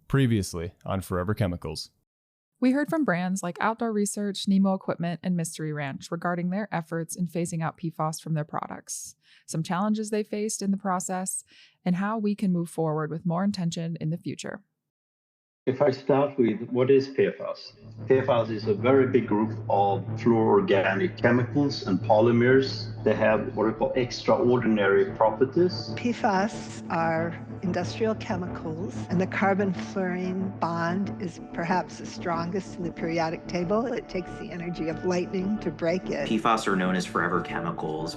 Previously on Forever Chemicals. We heard from brands like Outdoor Research, Nemo Equipment, and Mystery Ranch regarding their efforts in phasing out PFAS from their products, some challenges they faced in the process, and how we can move forward with more intention in the future. If I start with what is PFAS? PFAS is a very big group of fluororganic chemicals and polymers. They have what we call extraordinary properties. PFAS are industrial chemicals, and the carbon-fluorine bond is perhaps the strongest in the periodic table. It takes the energy of lightning to break it. PFAS are known as forever chemicals.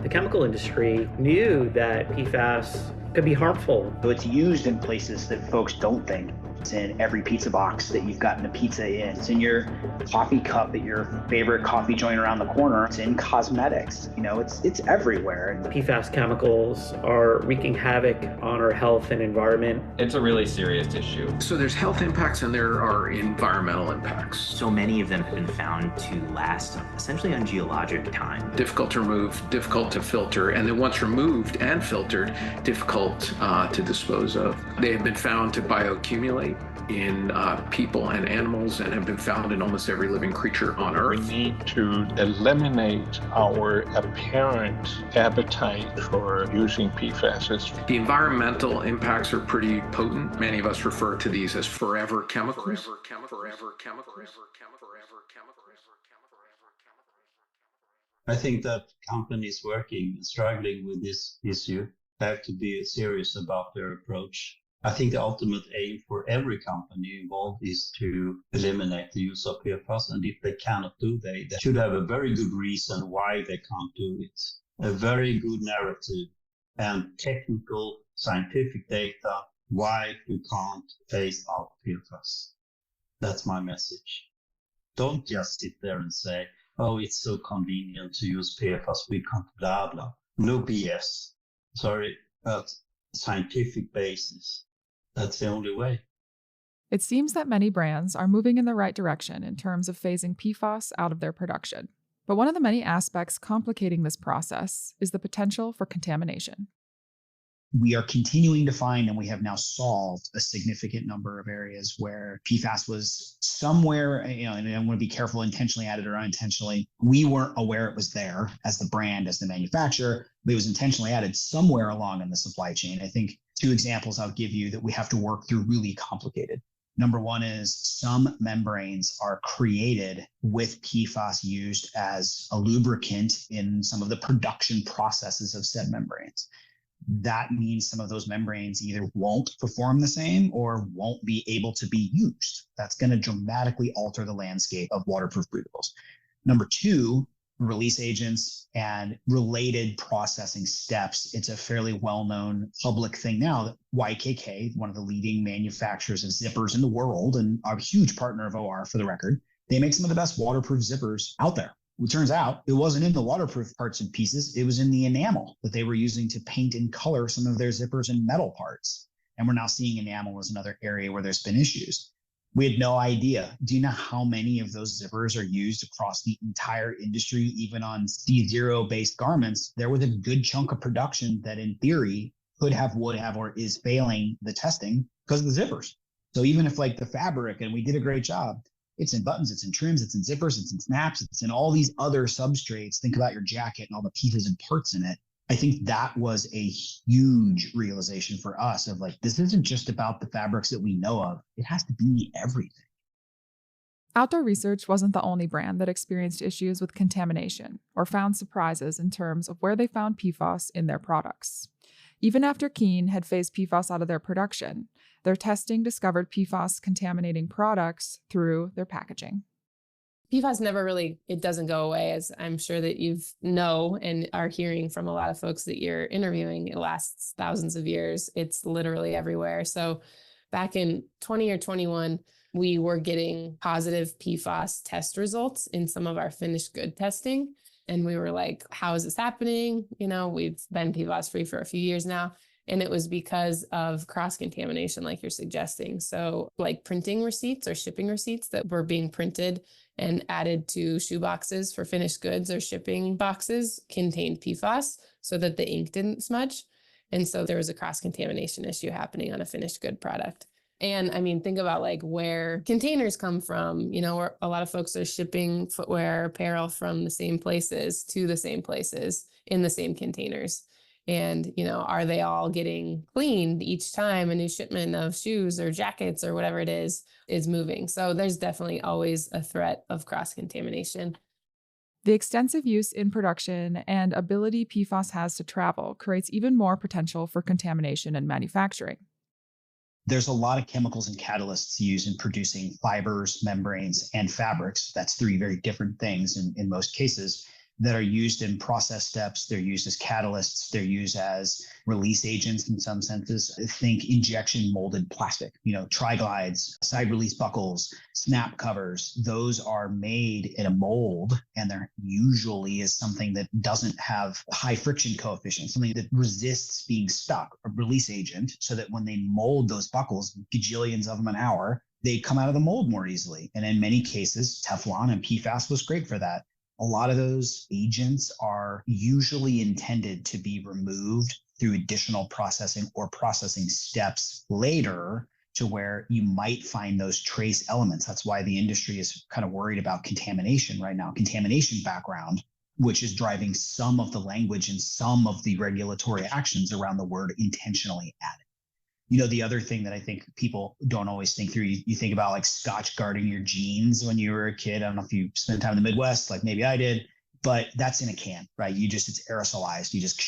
The chemical industry knew that PFAS could be harmful. So it's used in places that folks don't think. It's in every pizza box that you've gotten a pizza in. It's in your coffee cup at your favorite coffee joint around the corner. It's in cosmetics. It's everywhere. PFAS chemicals are wreaking havoc on our health and environment. It's a really serious issue. So there's health impacts and there are environmental impacts. So many of them have been found to last essentially on geologic time. Difficult to remove, difficult to filter, and then once removed and filtered, difficult to dispose of. They have been found to bioaccumulate in people and animals and have been found in almost every living creature on Earth. We need to eliminate our apparent appetite for using PFAS. The environmental impacts are pretty potent. Many of us refer to these as forever chemicals. I think that companies working and struggling with this issue have to be serious about their approach. I think the ultimate aim for every company involved is to eliminate the use of PFAS, and if they cannot do they should have a very good reason why they can't do it. A very good narrative and technical scientific data why you can't phase out PFAS. That's my message. Don't just sit there and say, oh, it's so convenient to use PFAS, we can't blah blah. No BS. Sorry, but scientific basis. That's the only way. It seems that many brands are moving in the right direction in terms of phasing PFAS out of their production. But one of the many aspects complicating this process is the potential for contamination. We are continuing to find, and we have now solved a significant number of areas where PFAS was somewhere, and I want to be careful, intentionally added or unintentionally. We weren't aware it was there as the brand, as the manufacturer, but it was intentionally added somewhere along in the supply chain. I think 2 examples I'll give you that we have to work through really complicated. Number one is some membranes are created with PFAS used as a lubricant in some of the production processes of said membranes. That means some of those membranes either won't perform the same or won't be able to be used. That's going to dramatically alter the landscape of waterproof breathables. Number 2, release agents and related processing steps. It's a fairly well-known public thing now that YKK, one of the leading manufacturers of zippers in the world and a huge partner of OR for the record, they make some of the best waterproof zippers out there. It turns out it wasn't in the waterproof parts and pieces. It was in the enamel that they were using to paint and color some of their zippers and metal parts. And we're now seeing enamel as another area where there's been issues. We had no idea. Do you know how many of those zippers are used across the entire industry, even on C0 based garments? There was a good chunk of production that in theory could have, would have, or is failing the testing because of the zippers. So even if like the fabric, and we did a great job, it's in buttons, it's in trims, it's in zippers, it's in snaps, it's in all these other substrates. Think about your jacket and all the pieces and parts in it. I think that was a huge realization for us of like, this isn't just about the fabrics that we know of. It has to be everything. Outdoor Research wasn't the only brand that experienced issues with contamination or found surprises in terms of where they found PFAS in their products. Even after Keen had phased PFAS out of their production, their testing discovered PFAS contaminating products through their packaging. PFAS never really, it doesn't go away, as I'm sure that know and are hearing from a lot of folks that you're interviewing. It lasts thousands of years. It's literally everywhere. So back in 20 or 21, we were getting positive PFAS test results in some of our finished good testing. And we were like, how is this happening? We've been PFAS-free for a few years now. And it was because of cross-contamination, like you're suggesting. So like printing receipts or shipping receipts that were being printed and added to shoe boxes for finished goods or shipping boxes contained PFAS so that the ink didn't smudge. And so there was a cross-contamination issue happening on a finished good product. And I mean, think about like where containers come from, where a lot of folks are shipping footwear, apparel from the same places to the same places in the same containers. And, are they all getting cleaned each time a new shipment of shoes or jackets or whatever it is moving? So there's definitely always a threat of cross-contamination. The extensive use in production and ability PFAS has to travel creates even more potential for contamination in manufacturing. There's a lot of chemicals and catalysts used in producing fibers, membranes, and fabrics. That's three very different things in most cases that are used in process steps. They're used as catalysts. They're used as release agents in some senses. Think injection molded plastic, triglides, side release buckles, snap covers. Those are made in a mold, and there usually is something that doesn't have high friction coefficient, something that resists being stuck, a release agent, so that when they mold those buckles, gajillions of them an hour, they come out of the mold more easily. And in many cases, Teflon and PFAS was great for that. A lot of those agents are usually intended to be removed through additional processing or processing steps later, to where you might find those trace elements. That's why the industry is kind of worried about contamination right now, contamination background, which is driving some of the language and some of the regulatory actions around the word intentionally added. The other thing that I think people don't always think through, you think about like Scotch guarding your jeans when you were a kid. I don't know if you spent time in the Midwest, like maybe I did, but that's in a can, right? It's aerosolized. You just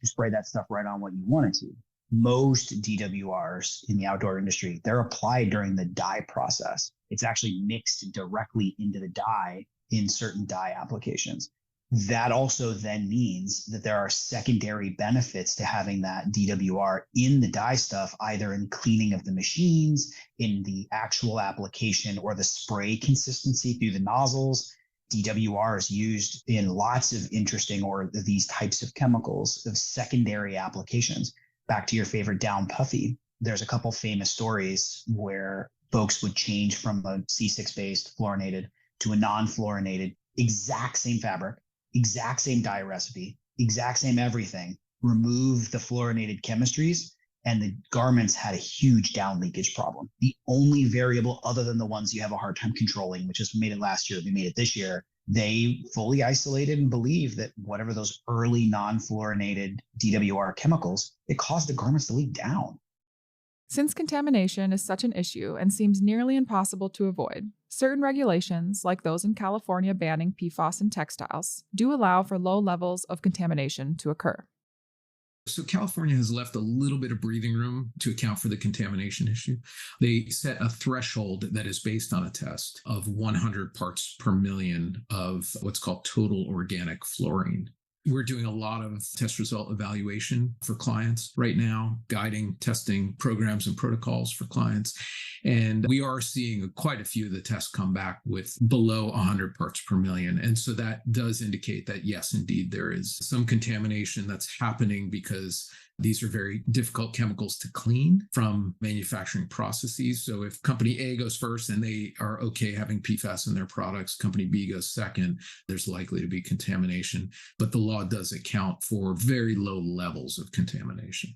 spray that stuff right on what you wanted to. Most DWRs in the outdoor industry, they're applied during the dye process. It's actually mixed directly into the dye in certain dye applications. That also then means that there are secondary benefits to having that DWR in the dye stuff, either in cleaning of the machines, in the actual application, or the spray consistency through the nozzles. DWR is used in lots of interesting, or these types of chemicals, of secondary applications. Back to your favorite down puffy, there's a couple famous stories where folks would change from a C6-based fluorinated to a non-fluorinated, exact same fabric, exact same dye recipe, exact same everything, remove the fluorinated chemistries, and the garments had a huge down leakage problem. The only variable other than the ones you have a hard time controlling, which is we made it last year, we made it this year, they fully isolated and believe that whatever those early non-fluorinated DWR chemicals, it caused the garments to leak down. Since contamination is such an issue and seems nearly impossible to avoid, certain regulations, like those in California banning PFAS in textiles, do allow for low levels of contamination to occur. So California has left a little bit of breathing room to account for the contamination issue. They set a threshold that is based on a test of 100 parts per million of what's called total organic fluorine. We're doing a lot of test result evaluation for clients right now, guiding testing programs and protocols for clients. And we are seeing quite a few of the tests come back with below 100 parts per million. And so that does indicate that, yes, indeed, there is some contamination that's happening because these are very difficult chemicals to clean from manufacturing processes. So if company A goes first and they are okay having PFAS in their products, company B goes second, there's likely to be contamination. But the law does account for very low levels of contamination.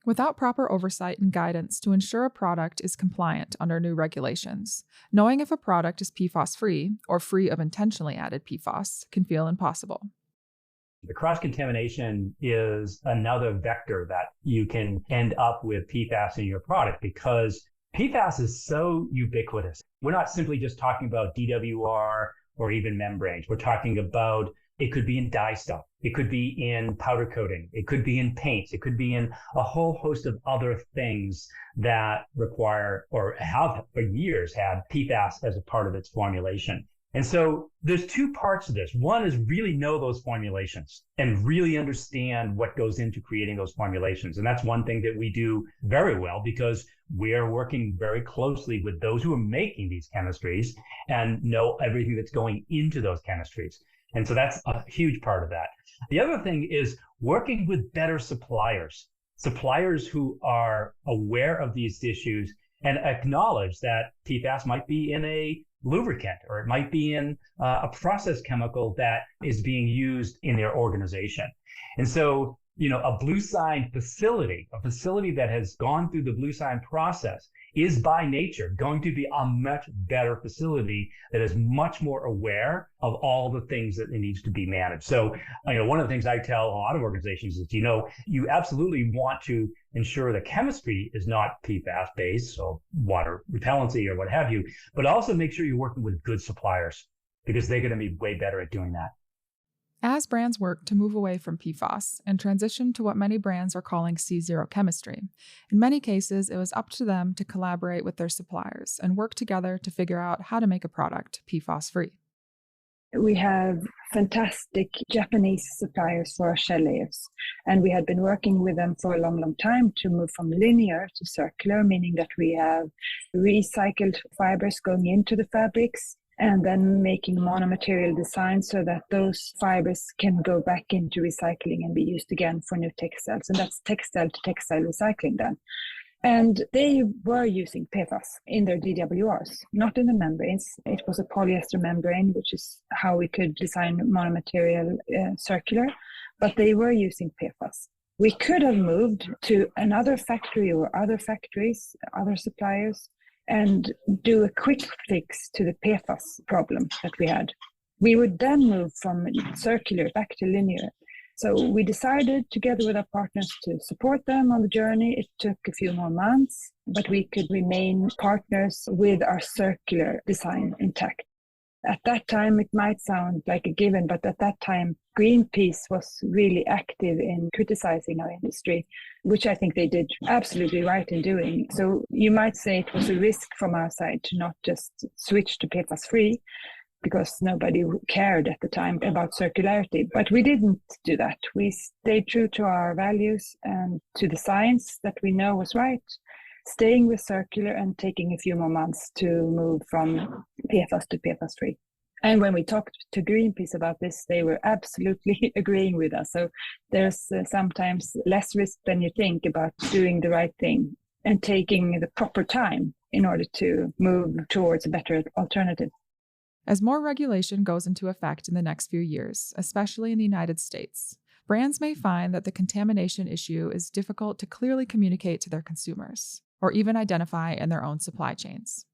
Without proper oversight and guidance to ensure a product is compliant under new regulations, knowing if a product is PFAS-free or free of intentionally added PFAS can feel impossible. The cross-contamination is another vector that you can end up with PFAS in your product, because PFAS is so ubiquitous. We're not simply just talking about DWR or even membranes. We're talking about, it could be in dye stuff. It could be in powder coating. It could be in paints. It could be in a whole host of other things that require, or have for years had, PFAS as a part of its formulation. And so there's two parts to this. One is really know those formulations and really understand what goes into creating those formulations. And that's one thing that we do very well, because we are working very closely with those who are making these chemistries and know everything that's going into those chemistries. And so that's a huge part of that. The other thing is working with better suppliers who are aware of these issues and acknowledge that PFAS might be in a lubricant, or it might be in a process chemical that is being used in their organization. And so a Blue Sign facility, a facility that has gone through the Blue Sign process, is by nature going to be a much better facility that is much more aware of all the things that it needs to be managed. So, one of the things I tell a lot of organizations is, you absolutely want to ensure the chemistry is not PFAS based, so water repellency or what have you, but also make sure you're working with good suppliers because they're going to be way better at doing that. As brands work to move away from PFAS and transition to what many brands are calling C0 chemistry, in many cases it was up to them to collaborate with their suppliers and work together to figure out how to make a product PFAS-free. We have fantastic Japanese suppliers for our shell layers, and we had been working with them for a long, long time to move from linear to circular, meaning that we have recycled fibers going into the fabrics and then making monomaterial designs so that those fibers can go back into recycling and be used again for new textiles. And that's textile to textile recycling then. And they were using PFAS in their DWRs, not in the membranes. It was a polyester membrane, which is how we could design monomaterial circular, but they were using PFAS. We could have moved to another factory or other factories, other suppliers, and do a quick fix to the PFAS problem that we had. We would then move from circular back to linear. So we decided together with our partners to support them on the journey. It took a few more months, but we could remain partners with our circular design intact. At that time, it might sound like a given, but at that time, Greenpeace was really active in criticizing our industry, which I think they did absolutely right in doing. So you might say it was a risk from our side to not just switch to PFAS-free, because nobody cared at the time about circularity. But we didn't do that. We stayed true to our values and to the science that we know was right, staying with circular and taking a few more months to move from PFAS to PFAS-free. And when we talked to Greenpeace about this, they were absolutely agreeing with us. So there's sometimes less risk than you think about doing the right thing and taking the proper time in order to move towards a better alternative. As more regulation goes into effect in the next few years, especially in the United States, brands may find that the contamination issue is difficult to clearly communicate to their consumers or even identify in their own supply chains.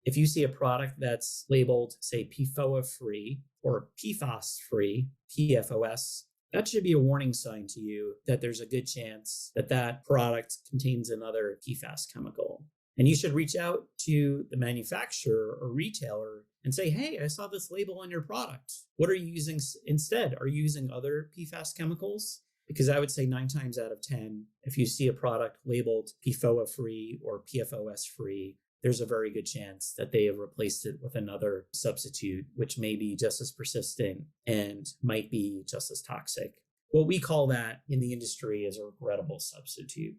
If you see a product that's labeled, say, PFOA-free or PFAS-free, PFOS, that should be a warning sign to you that there's a good chance that that product contains another PFAS chemical. And you should reach out to the manufacturer or retailer and say, hey, I saw this label on your product. What are you using instead? Are you using other PFAS chemicals? Because I would say 9 times out of 10, if you see a product labeled PFOA-free or PFOS-free, there's a very good chance that they have replaced it with another substitute, which may be just as persistent and might be just as toxic. What we call that in the industry is a regrettable substitute.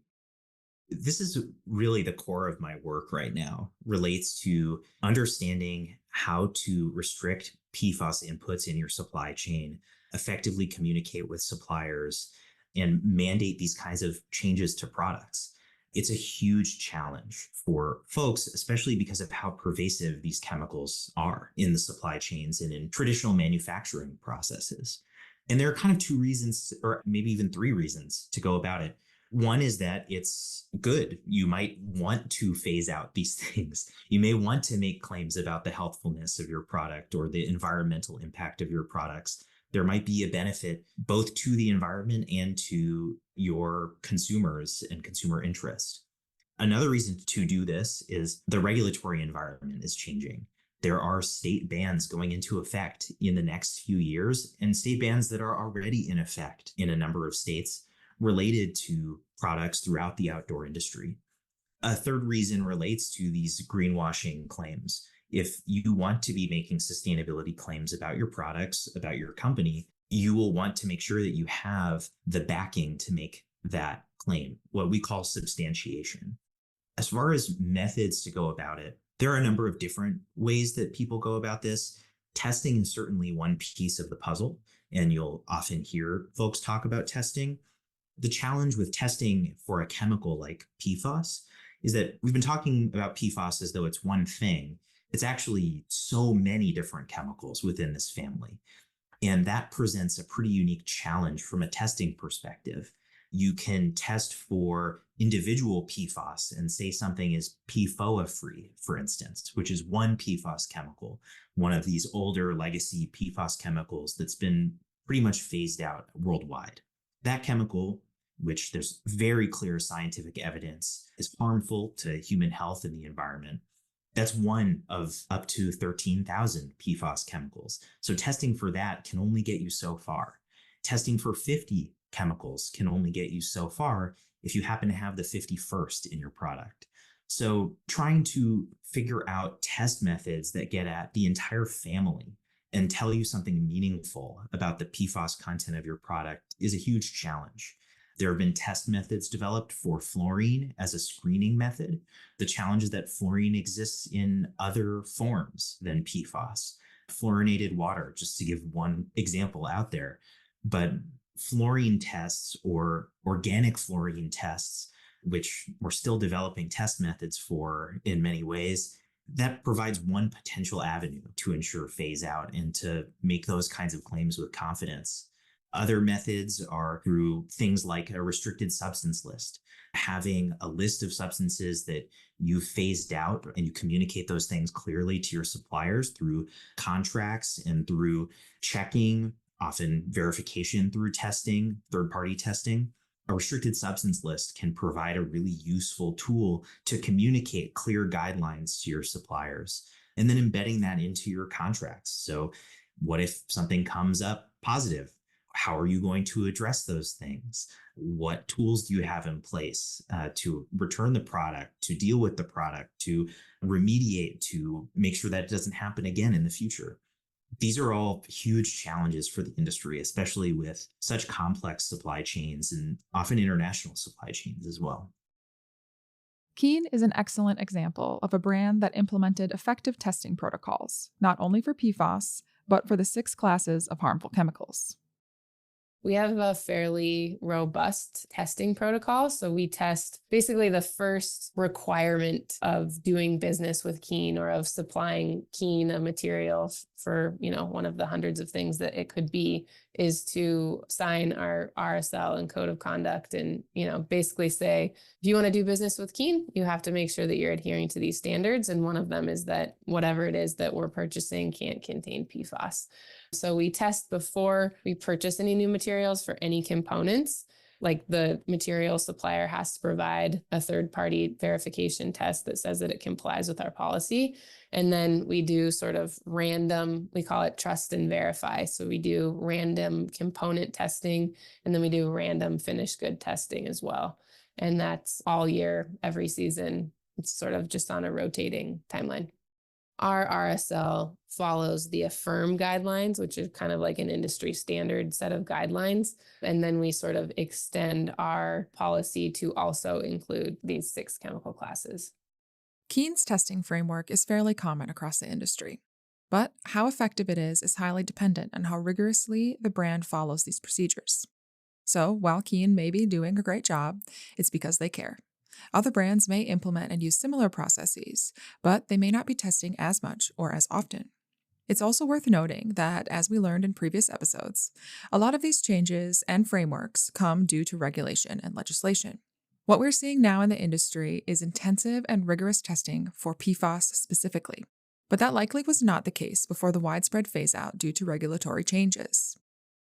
This is really the core of my work right now, relates to understanding how to restrict PFAS inputs in your supply chain, effectively communicate with suppliers, and mandate these kinds of changes to products. It's a huge challenge for folks, especially because of how pervasive these chemicals are in the supply chains and in traditional manufacturing processes. And there are kind of 2 reasons, or maybe even 3 reasons to go about it. One is that it's good. You might want to phase out these things. You may want to make claims about the healthfulness of your product or the environmental impact of your products. There might be a benefit both to the environment and to your consumers and consumer interest. Another reason to do this is the regulatory environment is changing. There are state bans going into effect in the next few years, and state bans that are already in effect in a number of states related to products throughout the outdoor industry. A third reason relates to these greenwashing claims. If you want to be making sustainability claims about your products, about your company, you will want to make sure that you have the backing to make that claim, what we call substantiation. As far as methods to go about it, there are a number of different ways that people go about this. Testing is certainly one piece of the puzzle, and you'll often hear folks talk about testing. The challenge with testing for a chemical like PFAS is that we've been talking about PFAS as though it's one thing. It's actually so many different chemicals within this family. And that presents a pretty unique challenge from a testing perspective. You can test for individual PFAS and say something is PFOA-free, for instance, which is one PFAS chemical, one of these older legacy PFAS chemicals that's been pretty much phased out worldwide. That chemical, which there's very clear scientific evidence is harmful to human health and the environment, that's one of up to 13,000 PFAS chemicals. So testing for that can only get you so far. Testing for 50 chemicals can only get you so far if you happen to have the 51st in your product. So trying to figure out test methods that get at the entire family and tell you something meaningful about the PFAS content of your product is a huge challenge. There have been test methods developed for fluorine as a screening method. The challenge is that fluorine exists in other forms than PFAS. Fluorinated water, just to give one example out there. But fluorine tests or organic fluorine tests, which we're still developing test methods for in many ways, that provides one potential avenue to ensure phase out and to make those kinds of claims with confidence. Other methods are through things like a restricted substance list, having a list of substances that you've phased out and you communicate those things clearly to your suppliers through contracts and through checking, often verification through testing, third-party testing. A restricted substance list can provide a really useful tool to communicate clear guidelines to your suppliers and then embedding that into your contracts. So what if something comes up positive? How are you going to address those things? What tools do you have in place to return the product, to deal with the product, to remediate, to make sure that it doesn't happen again in the future? These are all huge challenges for the industry, especially with such complex supply chains and often international supply chains as well. Keen is an excellent example of a brand that implemented effective testing protocols, not only for PFAS, but for the 6 classes of harmful chemicals. We have a fairly robust testing protocol. So we test basically the first requirement of doing business with Keen or of supplying Keen a material for, one of the hundreds of things that it could be, is to sign our RSL and code of conduct and, basically say, if you want to do business with Keen, you have to make sure that you're adhering to these standards. And one of them is that whatever it is that we're purchasing can't contain PFAS. So we test before we purchase any new materials for any components. Like the material supplier has to provide a third-party verification test that says that it complies with our policy. And then we do sort of random, we call it trust and verify. So we do random component testing, and then we do random finished good testing as well. And that's all year, every season. It's sort of just on a rotating timeline. Our RSL follows the AFFIRM guidelines, which is kind of like an industry standard set of guidelines. And then we sort of extend our policy to also include these 6 chemical classes. Keen's testing framework is fairly common across the industry, but how effective it is highly dependent on how rigorously the brand follows these procedures. So while Keen may be doing a great job, it's because they care. Other brands may implement and use similar processes, but they may not be testing as much or as often. It's also worth noting that, as we learned in previous episodes, a lot of these changes and frameworks come due to regulation and legislation. What we're seeing now in the industry is intensive and rigorous testing for PFAS specifically, but that likely was not the case before the widespread phase-out due to regulatory changes.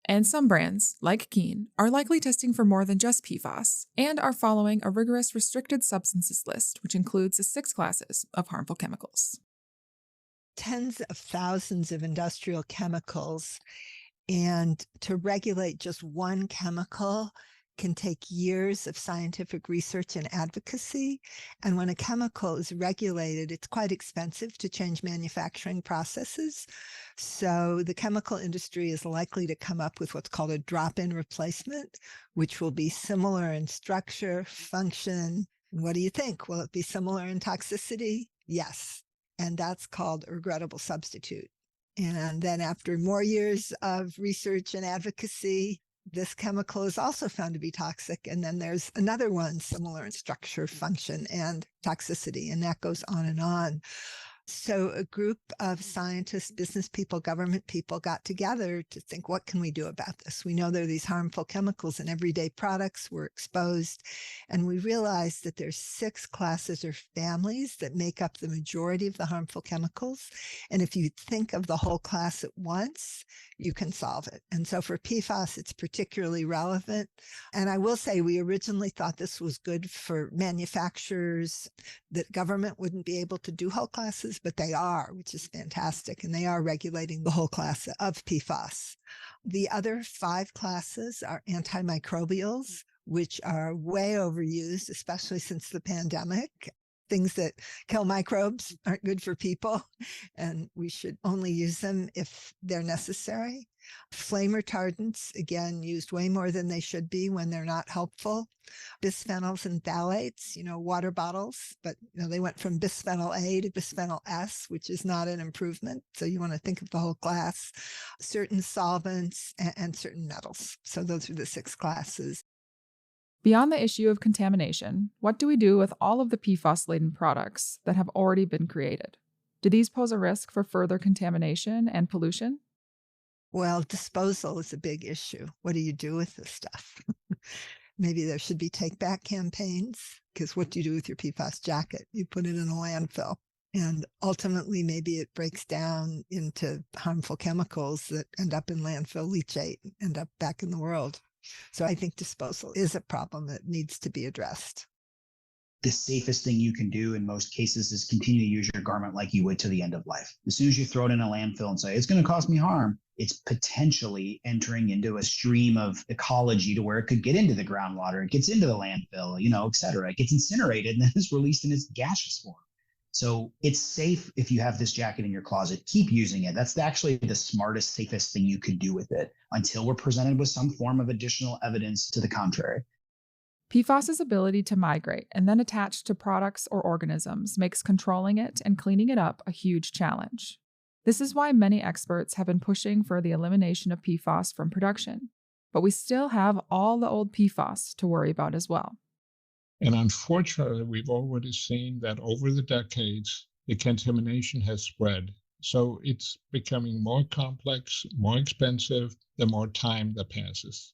And some brands, like Keen, are likely testing for more than just PFAS and are following a rigorous restricted substances list, which includes the 6 classes of harmful chemicals. Tens of thousands of industrial chemicals, and to regulate just one chemical can take years of scientific research and advocacy. And when a chemical is regulated, it's quite expensive to change manufacturing processes. So the chemical industry is likely to come up with what's called a drop-in replacement, which will be similar in structure, function. What do you think? Will it be similar in toxicity? Yes. And that's called a regrettable substitute. And then after more years of research and advocacy, this chemical is also found to be toxic. And then there's another one similar in structure, function, and toxicity. And that goes on and on. So a group of scientists, business people, government people got together to think, what can we do about this? We know there are these harmful chemicals in everyday products. We're exposed. And we realized that there's 6 classes or families that make up the majority of the harmful chemicals. And if you think of the whole class at once, you can solve it. And so for PFAS, it's particularly relevant. And I will say, we originally thought this was good for manufacturers, that government wouldn't be able to do whole classes, but they are, which is fantastic. And they are regulating the whole class of PFAS. The other 5 classes are antimicrobials, which are way overused, especially since the pandemic. Things that kill microbes aren't good for people, and we should only use them if they're necessary. Flame retardants, again, used way more than they should be when they're not helpful. Bisphenols and phthalates, water bottles, but they went from bisphenol A to bisphenol S, which is not an improvement. So you want to think of the whole class. Certain solvents and certain metals. So those are the 6 classes. Beyond the issue of contamination, what do we do with all of the PFAS-laden products that have already been created? Do these pose a risk for further contamination and pollution? Well, disposal is a big issue. What do you do with this stuff? Maybe there should be take-back campaigns, because what do you do with your PFAS jacket? You put it in a landfill. And ultimately, maybe it breaks down into harmful chemicals that end up in landfill leachate and end up back in the world. So I think disposal is a problem that needs to be addressed. The safest thing you can do in most cases is continue to use your garment like you would to the end of life. As soon as you throw it in a landfill and say, it's going to cause me harm, it's potentially entering into a stream of ecology to where it could get into the groundwater, it gets into the landfill, et cetera. It gets incinerated and then it's released in its gaseous form. So it's safe if you have this jacket in your closet. Keep using it. That's actually the smartest, safest thing you could do with it until we're presented with some form of additional evidence to the contrary. PFAS's ability to migrate and then attach to products or organisms makes controlling it and cleaning it up a huge challenge. This is why many experts have been pushing for the elimination of PFAS from production. But we still have all the old PFAS to worry about as well. And unfortunately, we've already seen that over the decades, the contamination has spread. So it's becoming more complex, more expensive, the more time that passes.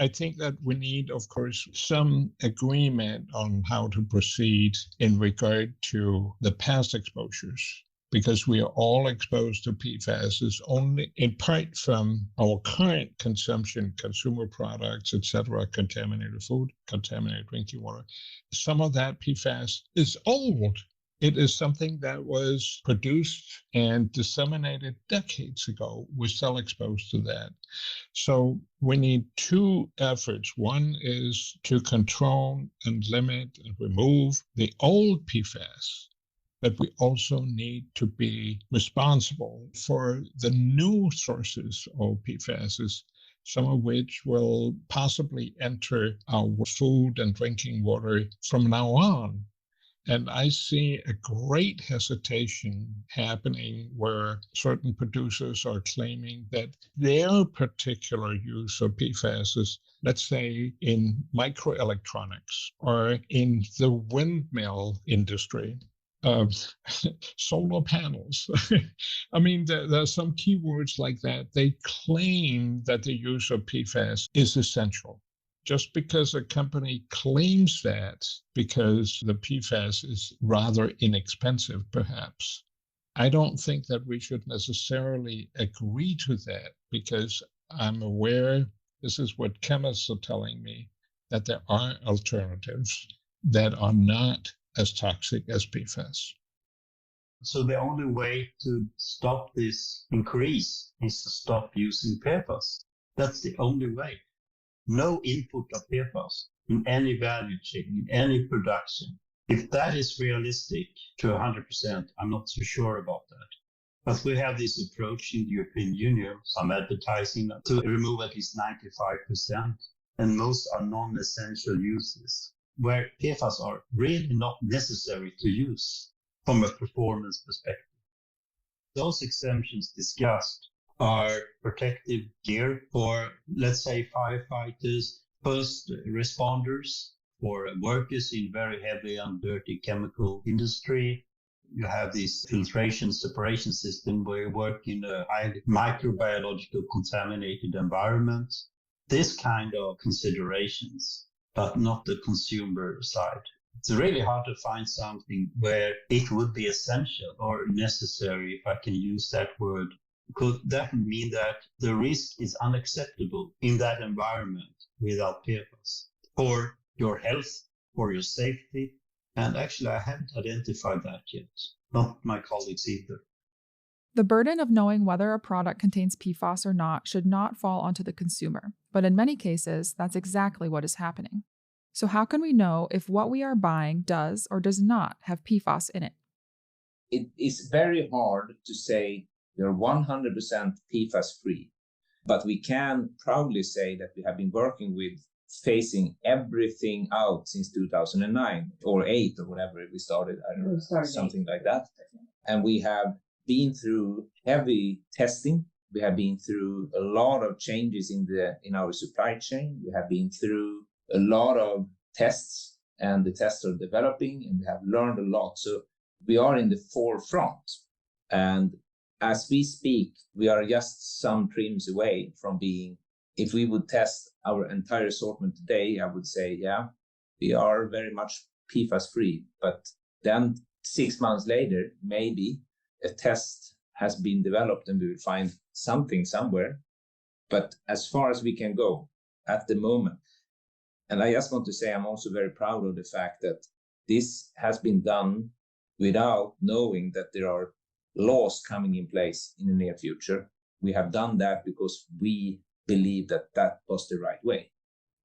I think that we need, of course, some agreement on how to proceed in regard to the past exposures, because we are all exposed to PFAS is only in part from our current consumption, consumer products, etc., contaminated food, contaminated drinking water. Some of that PFAS is old. It is something that was produced and disseminated decades ago. We're still exposed to that. So we need 2 efforts. One is to control and limit and remove the old PFAS. But we also need to be responsible for the new sources of PFAS, some of which will possibly enter our food and drinking water from now on. And I see a great hesitation happening where certain producers are claiming that their particular use of PFAS is, let's say, in microelectronics or in the windmill industry. Solar panels. I mean, there are some keywords like that. They claim that the use of PFAS is essential. Just because a company claims that, because the PFAS is rather inexpensive, perhaps, I don't think that we should necessarily agree to that, because I'm aware, this is what chemists are telling me, that there are alternatives that are not as toxic as PFAS. So the only way to stop this increase is to stop using PFAS. That's the only way. No input of PFAS in any value chain, in any production. If that is realistic to 100%, I'm not so sure about that. But we have this approach in the European Union, some advertising to remove at least 95%, and most are non-essential uses, where PFAS are really not necessary to use from a performance perspective. Those exemptions discussed are protective gear for, let's say, firefighters, first responders, for workers in very heavy and dirty chemical industry, you have this filtration separation system where you work in a highly microbiological contaminated environment. This kind of considerations, but not the consumer side. It's really hard to find something where it would be essential or necessary, if I can use that word, because that would mean that the risk is unacceptable in that environment without PFAS for your health, for your safety. And actually, I haven't identified that yet. Not my colleagues either. The burden of knowing whether a product contains PFAS or not should not fall onto the consumer, but in many cases, that's exactly what is happening. So how can we know if what we are buying does or does not have PFAS in it? It is very hard to say they're 100% PFAS-free, but we can proudly say that we have been working with phasing everything out since 2009 or 8 or whatever we started, I don't know, something like that. And we have been through heavy testing. We have been through a lot of changes in our supply chain. We have been through a lot of tests, and the tests are developing, and we have learned a lot. So we are in the forefront. And as we speak, we are just some trims away from being, if we would test our entire assortment today, I would say, yeah, we are very much PFAS free. But then 6 months later, maybe a test has been developed and we will find something somewhere. But as far as we can go at the moment, and I just want to say I'm also very proud of the fact that this has been done without knowing that there are laws coming in place in the near future. We have done that because we believe that that was the right way,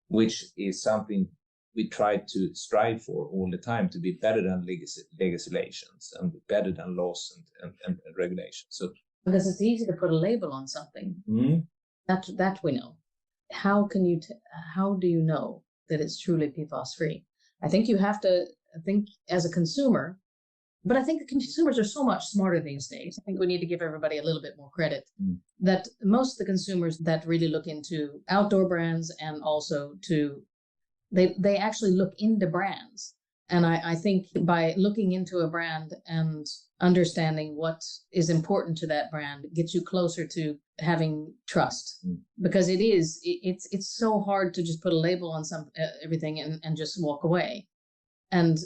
which is something we try to strive for all the time, to be better than legislations and better than laws and regulations. So because it's easy to put a label on something, that we know. How can you? How do you know that it's truly PFAS free? I think you have to think as a consumer, but I think the consumers are so much smarter these days. I think we need to give everybody a little bit more credit that most of the consumers that really look into outdoor brands and also they actually look into brands. And I think by looking into a brand and understanding what is important to that brand gets you closer to having trust, because it's so hard to just put a label on everything and just walk away. And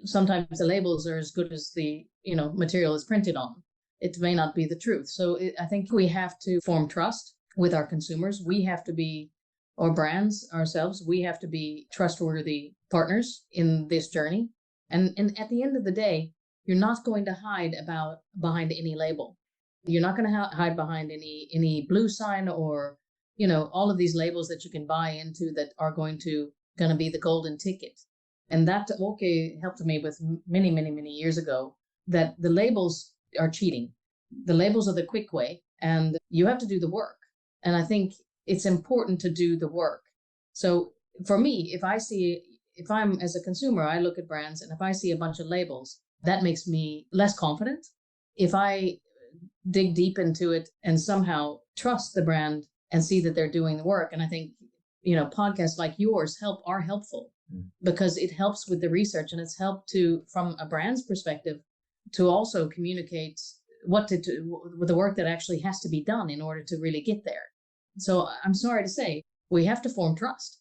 sometimes the labels are as good as the material is printed on. It may not be the truth. So I think we have to form trust with our consumers. We have to be, or brands ourselves, we have to be trustworthy partners in this journey. And at the end of the day, you're not going to hide behind any label. You're not going to hide behind any blue sign or, all of these labels that you can buy into that are going to be the golden ticket. And that Åke helped me with many, many, many years ago, that the labels are cheating. The labels are the quick way, and you have to do the work. And I think it's important to do the work. So for me, if I'm as a consumer, I look at brands, and if I see a bunch of labels, that makes me less confident. If I dig deep into it and somehow trust the brand and see that they're doing the work, and I think, podcasts like yours are helpful because it helps with the research, and it's helped from a brand's perspective, to also communicate what to do with the work that actually has to be done in order to really get there. So I'm sorry to say, we have to form trust.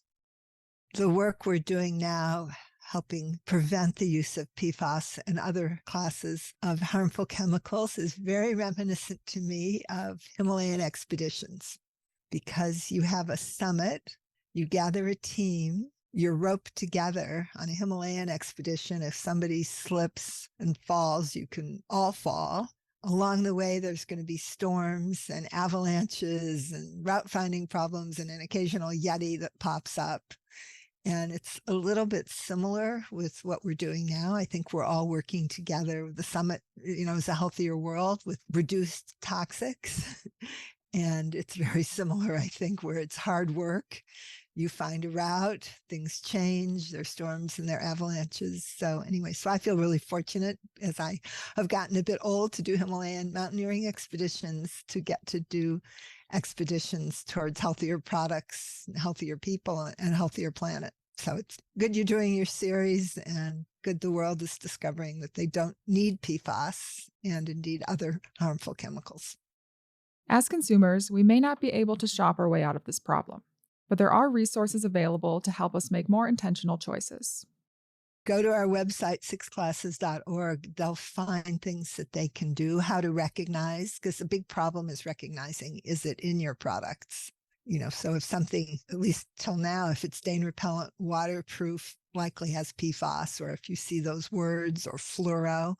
The work we're doing now, helping prevent the use of PFAS and other classes of harmful chemicals, is very reminiscent to me of Himalayan expeditions, because you have a summit, you gather a team, you're roped together on a Himalayan expedition. If somebody slips and falls, you can all fall. Along the way, there's going to be storms and avalanches and route finding problems and an occasional Yeti that pops up. And it's a little bit similar with what we're doing now. I think we're all working together. The summit, is a healthier world with reduced toxics. And it's very similar, I think, where it's hard work. You find a route, things change, there's storms and there are avalanches. So anyway, I feel really fortunate, as I have gotten a bit old, to do Himalayan mountaineering expeditions, to get to do expeditions towards healthier products, healthier people, and a healthier planet. So it's good you're doing your series, and good the world is discovering that they don't need PFAS and indeed other harmful chemicals. As consumers, we may not be able to shop our way out of this problem, but there are resources available to help us make more intentional choices. Go to our website, sixclasses.org. They'll find things that they can do, how to recognize, because the big problem is recognizing, is it in your products? So if something, at least till now, if it's stain repellent, waterproof, likely has PFAS, or if you see those words, or fluoro.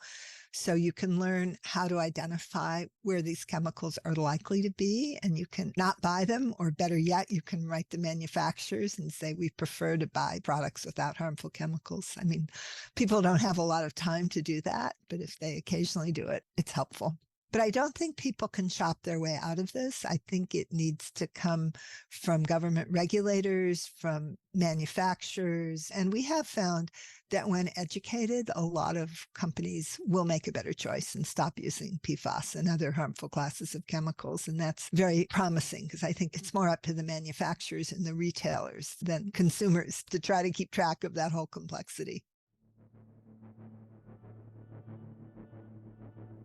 So you can learn how to identify where these chemicals are likely to be, and you can not buy them, or better yet, you can write the manufacturers and say, we prefer to buy products without harmful chemicals. I mean, people don't have a lot of time to do that, but if they occasionally do it, it's helpful. But I don't think people can shop their way out of this. I think it needs to come from government regulators, from manufacturers. And we have found that when educated, a lot of companies will make a better choice and stop using PFAS and other harmful classes of chemicals. And that's very promising, because I think it's more up to the manufacturers and the retailers than consumers to try to keep track of that whole complexity.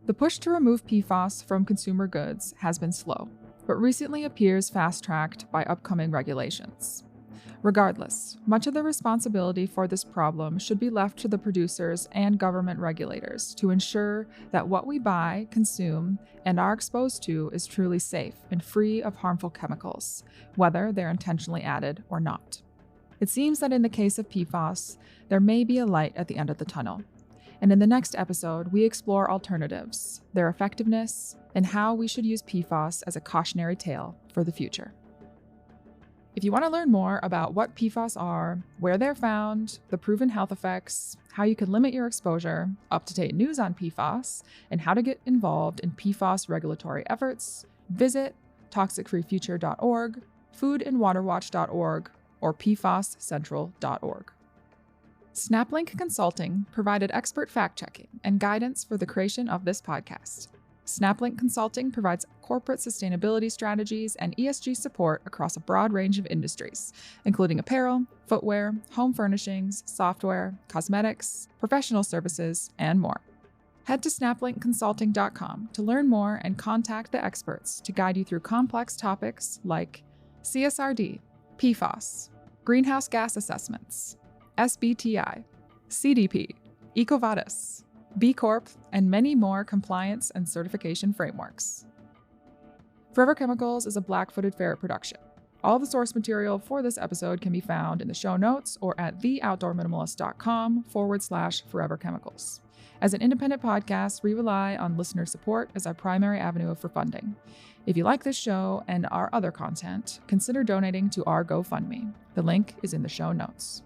The push to remove PFAS from consumer goods has been slow, but recently appears fast-tracked by upcoming regulations. Regardless, much of the responsibility for this problem should be left to the producers and government regulators to ensure that what we buy, consume, and are exposed to is truly safe and free of harmful chemicals, whether they're intentionally added or not. It seems that in the case of PFAS, there may be a light at the end of the tunnel. And in the next episode, we explore alternatives, their effectiveness, and how we should use PFAS as a cautionary tale for the future. If you want to learn more about what PFAS are, where they're found, the proven health effects, how you can limit your exposure, up-to-date news on PFAS, and how to get involved in PFAS regulatory efforts, visit toxicfreefuture.org, foodandwaterwatch.org, or pfascentral.org. Snaplinc Consulting provided expert fact-checking and guidance for the creation of this podcast. Snaplinc Consulting provides corporate sustainability strategies and ESG support across a broad range of industries, including apparel, footwear, home furnishings, software, cosmetics, professional services, and more. Head to snaplinkconsulting.com to learn more and contact the experts to guide you through complex topics like CSRD, PFAS, greenhouse gas assessments, SBTI, CDP, EcoVadis, B Corp, and many more compliance and certification frameworks. Forever Chemicals is a Black-Footed Ferret production. All the source material for this episode can be found in the show notes or at theoutdoorminimalist.com/foreverchemicals. As an independent podcast, we rely on listener support as our primary avenue for funding. If you like this show and our other content, consider donating to our GoFundMe. The link is in the show notes.